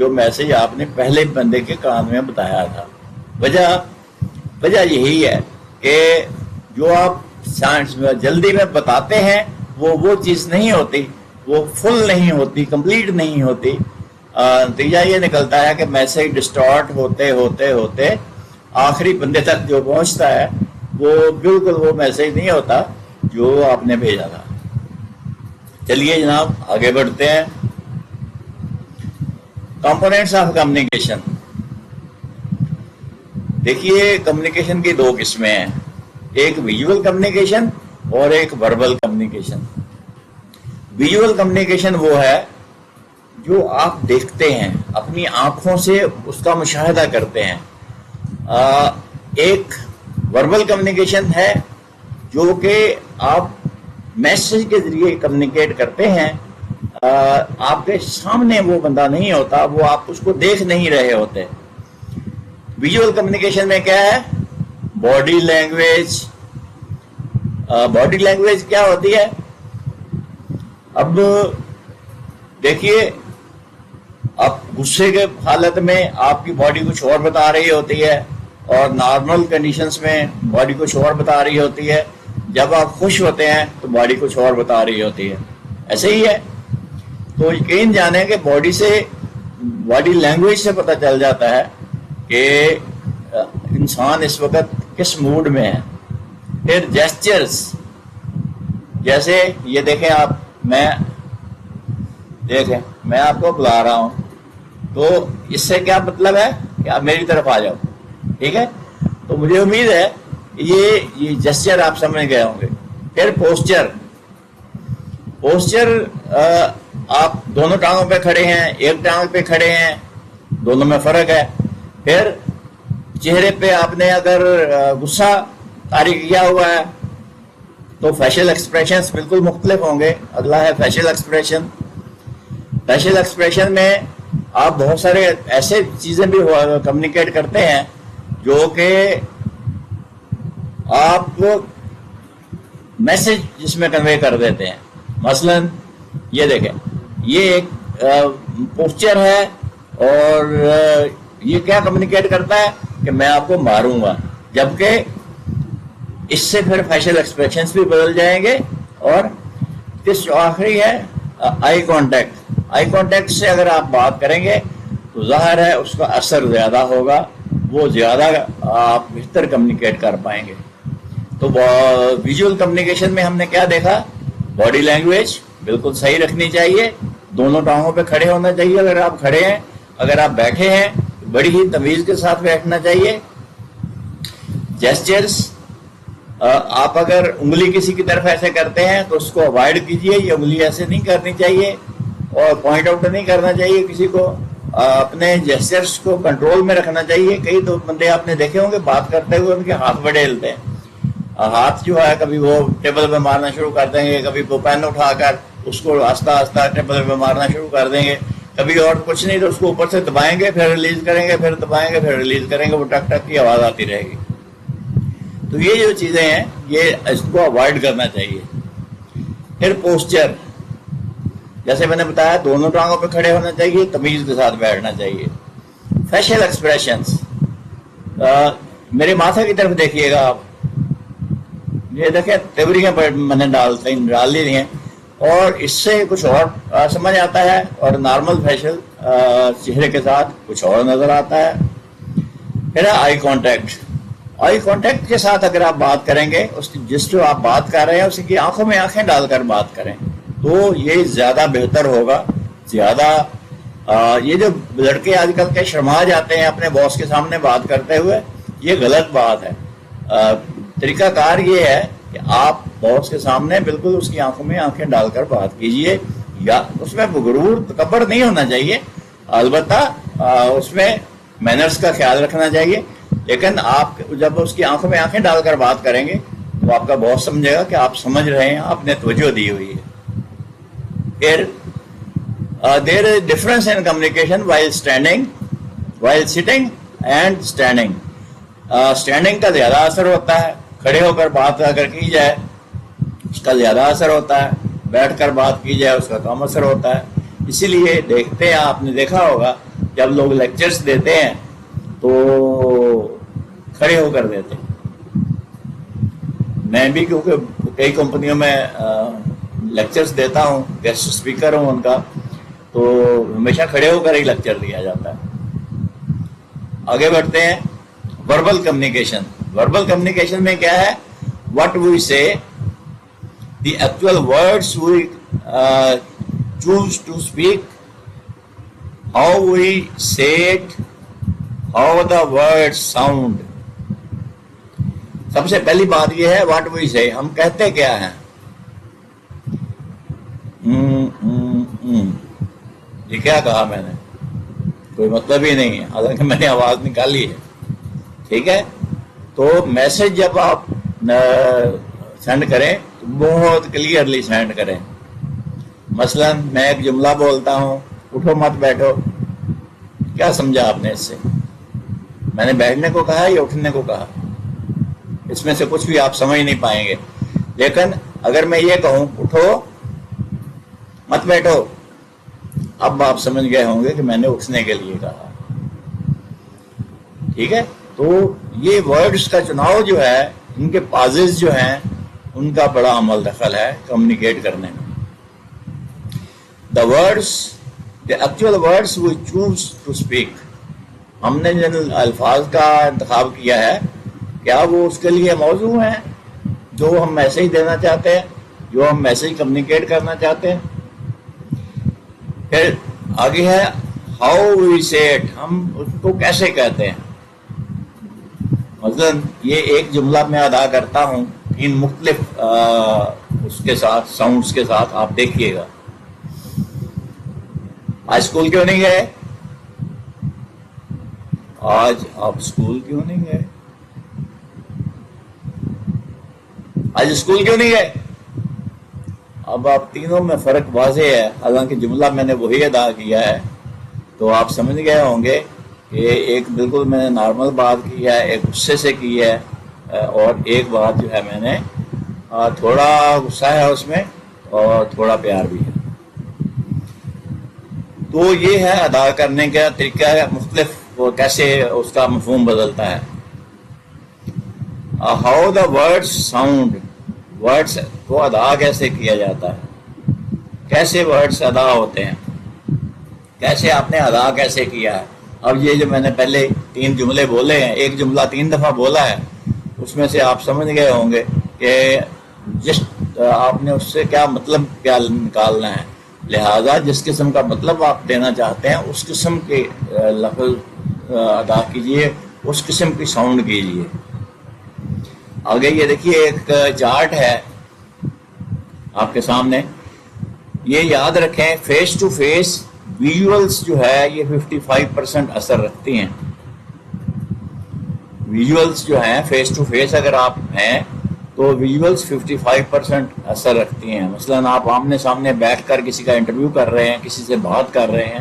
جو میسج آپ نے پہلے بندے کے کان میں بتایا تھا. وجہ یہی ہے کہ جو آپ سائنس میں جلدی میں بتاتے ہیں وہ چیز نہیں ہوتی, وہ فل نہیں ہوتی, کمپلیٹ نہیں ہوتی. نتیجہ یہ نکلتا ہے کہ میسج ڈسٹارٹ ہوتے ہوتے ہوتے آخری بندے تک جو پہنچتا ہے وہ بالکل وہ میسج نہیں ہوتا جو آپ نے بھیجا تھا. چلیے جناب آگے بڑھتے ہیں. Components of communication. دیکھیے کمیونیکیشن کی دو قسمیں ہیں, ایک ویژول کمیونیکیشن اور ایک وربل کمیونیکیشن. ویژول کمیونیکیشن وہ ہے جو آپ دیکھتے ہیں, اپنی آنکھوں سے اس کا مشاہدہ کرتے ہیں. ایک وربل کمیونیکیشن ہے جو کہ آپ میسج کے ذریعے کمیونیکیٹ کرتے ہیں. آپ کے سامنے وہ بندہ نہیں ہوتا, وہ آپ اس کو دیکھ نہیں رہے ہوتے. ویژول کمیونیکیشن میں کیا ہے, باڈی لینگویج. باڈی لینگویج کیا ہوتی ہے؟ اب دیکھیے آپ غصے کے حالت میں آپ کی باڈی کچھ اور بتا رہی ہوتی ہے, اور نارمل کنڈیشنز میں باڈی کچھ اور بتا رہی ہوتی ہے. جب آپ خوش ہوتے ہیں تو باڈی کچھ اور بتا رہی ہوتی ہے. ایسے ہی ہے. تو یقین جانیں کہ باڈی لینگویج سے پتہ چل جاتا ہے کہ انسان اس وقت کس موڈ میں ہے. پھر جیسچرز, جیسے یہ دیکھیں آپ, میں آپ کو بلا رہا ہوں, تو اس سے کیا مطلب ہے کہ آپ میری طرف آ جاؤ, ٹھیک ہے. تو مجھے امید ہے یہ جیسچر آپ سمجھ گئے ہوں گے. پھر پوسچر آپ دونوں ٹانگوں پہ کھڑے ہیں, ایک ٹانگ پہ کھڑے ہیں, دونوں میں فرق ہے. پھر چہرے پہ آپ نے اگر غصہ طاری کیا ہوا ہے تو فیشل ایکسپریشنز بالکل مختلف ہوں گے. اگلا ہے فیشل ایکسپریشن. فیشل ایکسپریشن میں آپ بہت سارے ایسے چیزیں بھی کمیونیکیٹ کرتے ہیں جو کہ آپ میسج جس میں کنوے کر دیتے ہیں. مثلا یہ دیکھیں, یہ ایک پوسچر ہے, اور یہ کیا کمیونیکیٹ کرتا ہے کہ میں آپ کو ماروں گا, جبکہ اس سے پھر فیشل ایکسپریشنز بھی بدل جائیں گے. اور کس جو آخری ہے آئی کانٹیکٹ. آئی کانٹیکٹ سے اگر آپ بات کریں گے تو ظاہر ہے اس کا اثر زیادہ ہوگا, وہ زیادہ آپ بہتر کمیونیکیٹ کر پائیں گے. تو ویژول کمیونیکیشن میں ہم نے کیا دیکھا, باڈی لینگویج بالکل صحیح رکھنی چاہیے, دونوں ٹانگوں پہ کھڑے ہونا چاہیے. اگر آپ کھڑے ہیں, اگر آپ بیٹھے ہیں بڑی ہی تمیز کے ساتھ بیٹھنا چاہیے. جیسچرز, آپ اگر انگلی کسی کی طرف ایسے کرتے ہیں تو اس کو اوائڈ کیجئے, یہ انگلی ایسے نہیں کرنی چاہیے, اور پوائنٹ آؤٹ نہیں کرنا چاہیے کسی کو. اپنے جیسچرز کو کنٹرول میں رکھنا چاہیے. کئی تو بندے آپ نے دیکھے ہوں گے بات کرتے ہوئے ان کے ہاتھ بڑے ہلتے ہیں. ہاتھ جو ہے کبھی وہ ٹیبل پہ مارنا شروع کر دیں گے, کبھی وہ پین اٹھا کر اس کو آہستہ آہستہ ٹیبل پہ مارنا شروع کر دیں گے, کبھی اور کچھ نہیں تو اس کو اوپر سے دبائیں گے, پھر ریلیز کریں گے, پھر دبائیں گے, پھر ریلیز کریں گے, وہ ٹک ٹک کی آواز آتی رہے گی. تو یہ جو چیزیں ہیں یہ اس کو اوائڈ کرنا چاہیے. پھر پوسچر, جیسے میں نے بتایا دونوں ٹانگوں پہ کھڑے ہونا چاہیے, تمیز کے ساتھ بیٹھنا چاہیے. فیشل ایکسپریشنز, میرے ماتھے کی طرف دیکھیے گا آپ, یہ دیکھیں تیوریاں میں نے ڈال لی ہیں, اور اس سے کچھ اور سمجھ آتا ہے, اور نارمل فیشل چہرے کے ساتھ کچھ اور نظر آتا ہے. پھر آئی کانٹیکٹ. آئی کانٹیکٹ کے ساتھ اگر آپ بات کریں گے, جس جو آپ بات کر رہے ہیں اس کی آنکھوں میں آنکھیں ڈال کر بات کریں تو یہ زیادہ بہتر ہوگا. زیادہ یہ جو لڑکے آج کل کے شرما جاتے ہیں اپنے باس کے سامنے بات کرتے ہوئے, یہ غلط بات ہے. طریقہ کار یہ ہے کہ آپ باس کے سامنے بالکل اس کی آنکھوں میں آنکھیں ڈال کر بات کیجئے. یا اس میں غرور تکبر نہیں ہونا چاہیے, البتہ اس میں مینرز کا خیال رکھنا چاہیے, لیکن آپ جب اس کی آنکھوں میں آنکھیں ڈال کر بات کریں گے تو آپ کا باس سمجھے گا کہ آپ سمجھ رہے ہیں, آپ نے توجہ دی ہوئی ہے. پھر there is difference in communication while sitting and standing. Standing کا زیادہ اثر ہوتا ہے, کھڑے ہو کر بات اگر کی جائے اس کا زیادہ اثر ہوتا ہے, بیٹھ کر بات کی جائے اس کا کم اثر ہوتا ہے. اسی لیے دیکھتے ہیں, آپ نے دیکھا ہوگا جب لوگ لیکچرز دیتے ہیں تو کھڑے ہو کر دیتے ہیں. میں بھی کیونکہ کئی کمپنیوں میں لیکچرز دیتا ہوں، گیسٹ اسپیکر ہوں ان کا، تو ہمیشہ کھڑے ہو کر ہی لیکچر دیا جاتا ہے. آگے بڑھتے ہیں. Verbal communication. وربل کمیونیکیشن میں کیا ہے؟ What we say, the actual words we choose to speak, how we say it, how the word sound. سب سے پہلی بات یہ ہے واٹ وی سے، ہم کہتے کیا ہیں. یہ کیا کہا میں نے؟ کوئی مطلب ہی نہیں ہے، حالانکہ میں نے آواز نکالی ہے. ٹھیک ہے. تو میسج جب آپ سینڈ کریں تو بہت کلیئرلی سینڈ کریں. مثلا میں ایک جملہ بولتا ہوں، اٹھو مت بیٹھو، کیا سمجھا آپ نے اس سے؟ میں نے بیٹھنے کو کہا یا اٹھنے کو کہا؟ اس میں سے کچھ بھی آپ سمجھ نہیں پائیں گے. لیکن اگر میں یہ کہوں اٹھو مت بیٹھو، اب آپ سمجھ گئے ہوں گے کہ میں نے اٹھنے کے لیے کہا. ٹھیک ہے. تو یہ ورڈز کا چناؤ جو ہے، ان کے پازز جو ہیں، ان کا بڑا عمل دخل ہے کمیونیکیٹ کرنے میں. The words, the actual words we choose to speak. ہم نے جن الفاظ کا انتخاب کیا ہے، کیا وہ اس کے لیے موزوں ہیں جو ہم میسج دینا چاہتے ہیں، جو ہم میسج کمیونیکیٹ کرنا چاہتے ہیں؟ پھر آگے ہے ہاؤ وی سے اٹ، ہم اس کو کیسے کہتے ہیں. مثلا یہ ایک جملہ میں ادا کرتا ہوں ان مختلف اس کے ساتھ ساؤنڈز کے ساتھ، آپ دیکھیے گا. آج اسکول کیوں نہیں گئے؟ آج آپ اسکول کیوں نہیں گئے؟ آج اسکول کیوں نہیں گئے؟ اب آپ تینوں میں فرق واضح ہے، حالانکہ جملہ میں نے وہی ادا کیا ہے. تو آپ سمجھ گئے ہوں گے کہ ایک بالکل میں نے نارمل بات کی ہے، ایک غصے سے کی ہے، اور ایک بات جو ہے میں نے تھوڑا غصہ ہے اس میں اور تھوڑا پیار بھی ہے. تو یہ ہے ادا کرنے کا طریقہ ہے مختلف، وہ کیسے اس کا مفہوم بدلتا ہے. How the word sound, words کو ادا کیسے کیا جاتا ہے، کیسے ورڈس ادا ہوتے ہیں، کیسے آپ نے ادا کیسے کیا ہے. اب یہ جو میں نے پہلے 3 جملے بولے ہیں، ایک جملہ 3 دفعہ بولا ہے، اس میں سے آپ سمجھ گئے ہوں گے کہ جس آپ نے اس سے کیا مطلب کیا نکالنا ہے. لہذا جس قسم کا مطلب آپ دینا چاہتے ہیں اس قسم کے لفظ ادا کیجئے، اس قسم کی ساؤنڈ کیجئے. آگے یہ دیکھیے ایک چارٹ ہے آپ کے سامنے. یہ یاد رکھیں فیس ٹو فیس ویژولز جو ہے یہ 55% اثر رکھتی ہیں. ویژولز جو ہیں فیس ٹو فیس اگر آپ ہیں تو ویژولز 55% اثر رکھتی ہیں. مثلا آپ آمنے سامنے بیٹھ کر کسی کا انٹرویو کر رہے ہیں، کسی سے بات کر رہے ہیں،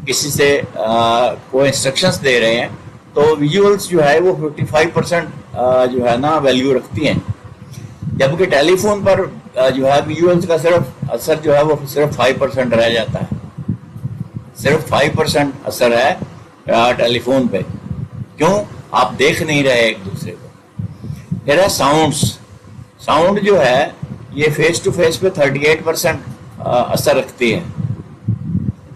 کسی سے کوئی انسٹرکشنز دے رہے ہیں، تو ویژولز جو ہے وہ 55% جو ہے نا ویلیو رکھتی ہیں. جبکہ ٹیلی فون پر جو ہے ویژولز کا صرف اثر جو ہے وہ صرف 5% رہ جاتا ہے. صرف 5% اثر ہے ٹیلی فون پہ. کیوں؟ آپ دیکھ نہیں رہے ایک دوسرے کو. پھر ہے ساؤنڈس. ساؤنڈ جو ہے یہ فیس ٹو فیس پہ 38% اثر رکھتی ہے،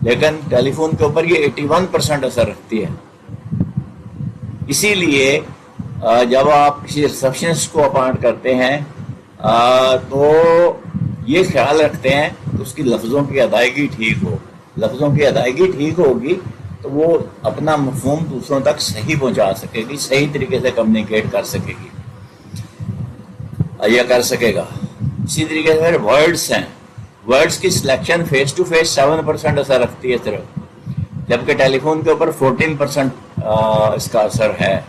لیکن ٹیلی فون کے اوپر یہ 81% اثر رکھتی ہے. اسی لیے جب آپ کسی ریسپشنسٹ کو اپائنٹ کرتے ہیں تو یہ خیال رکھتے ہیں کہ اس کی لفظوں کی ادائیگی ٹھیک ہو. لفظوں کی ادائیگی ٹھیک ہوگی تو وہ اپنا مفہوم دوسروں تک صحیح پہنچا سکے گی، صحیح طریقے سے کمیونیکیٹ کر سکے گی یا کر سکے گا. اسی طریقے سے ورڈس ہیں. ورڈس کی سلیکشن فیس ٹو فیس 7% اثر رکھتی ہے صرف، جبکہ ٹیلی فون کے اوپر 14% اس کا اثر ہے.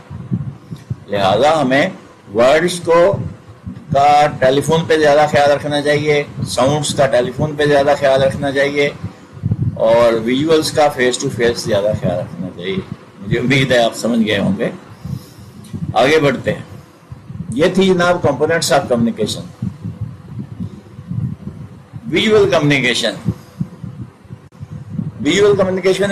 لہذا ہمیں ورڈس کا ٹیلی فون پہ زیادہ خیال رکھنا چاہیے، ساؤنڈس کا ٹیلی فون پہ زیادہ خیال رکھنا چاہیے، اور ویژولز کا فیس ٹو فیس زیادہ خیال رکھنا چاہیے. مجھے امید ہے آپ سمجھ گئے ہوں گے. آگے بڑھتے ہیں. یہ تھی جناب components of communication. Visual communication. Visual communication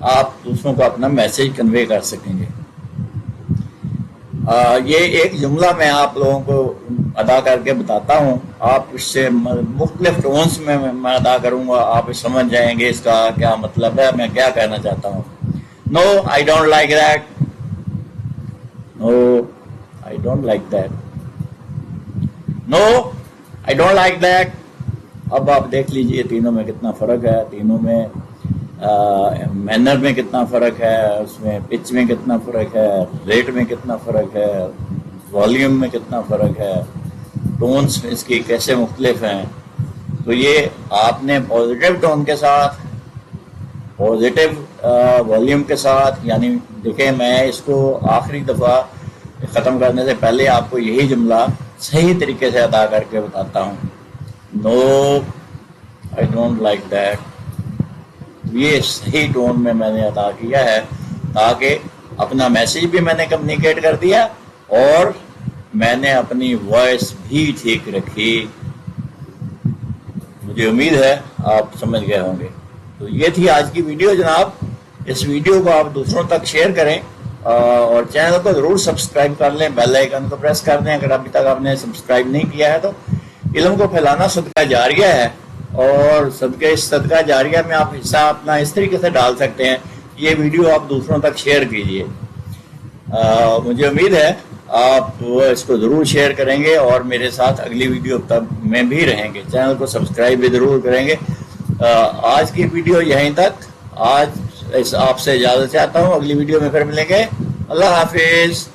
آپ دوسروں کو اپنا میسج کنوے کر سکیں گے۔ یہ ایک جملہ میں آپ لوگوں کو ادا کر کے بتاتا ہوں، آپ اس سے مختلف ٹونس میں ادا کروں گا، آپ سمجھ جائیں گے اس کا کیا مطلب ہے، میں کیا کہنا چاہتا ہوں۔ No I don't like that, no I don't like that, no I don't like that. اب آپ دیکھ لیجئے تینوں میں کتنا فرق ہے، تینوں میں مینر میں کتنا فرق ہے، اس میں پچ میں کتنا فرق ہے، ریٹ میں کتنا فرق ہے، والیوم میں کتنا فرق ہے، ٹونز اس کی کیسے مختلف ہیں۔ تو یہ آپ نے پازیٹیو ٹون کے ساتھ، پازیٹیو والیوم کے ساتھ، یعنی دیکھیں میں اس کو آخری دفعہ ختم کرنے سے پہلے آپ کو یہی جملہ صحیح طریقے سے ادا کر کے بتاتا ہوں۔ No I don't like that, یہ صحیح ٹون میں نے ادا کیا ہے تاکہ اپنا میسج بھی میں نے کمیونیکیٹ کر دیا اور میں نے اپنی وائس بھی ٹھیک رکھی۔ مجھے امید ہے آپ سمجھ گئے ہوں گے۔ تو یہ تھی آج کی ویڈیو جناب، اس ویڈیو کو آپ دوسروں تک شیئر کریں اور چینل کو ضرور سبسکرائب کر لیں، بیل آئیکن کو پریس کر دیں اگر ابھی تک آپ نے سبسکرائب نہیں کیا ہے تو۔ علم کو پھیلانا صدقہ جاریہ ہے اور صدقہ جاریہ میں آپ حصہ اپنا اس طریقے سے ڈال سکتے ہیں، یہ ویڈیو آپ دوسروں تک شیئر کیجئے۔ مجھے امید ہے آپ اس کو ضرور شیئر کریں گے اور میرے ساتھ اگلی ویڈیو میں بھی رہیں گے، چینل کو سبسکرائب بھی ضرور کریں گے۔ آج کی ویڈیو یہیں تک، آج آپ سے اجازت چاہتا ہوں، اگلی ویڈیو میں پھر ملیں گے۔ اللہ حافظ۔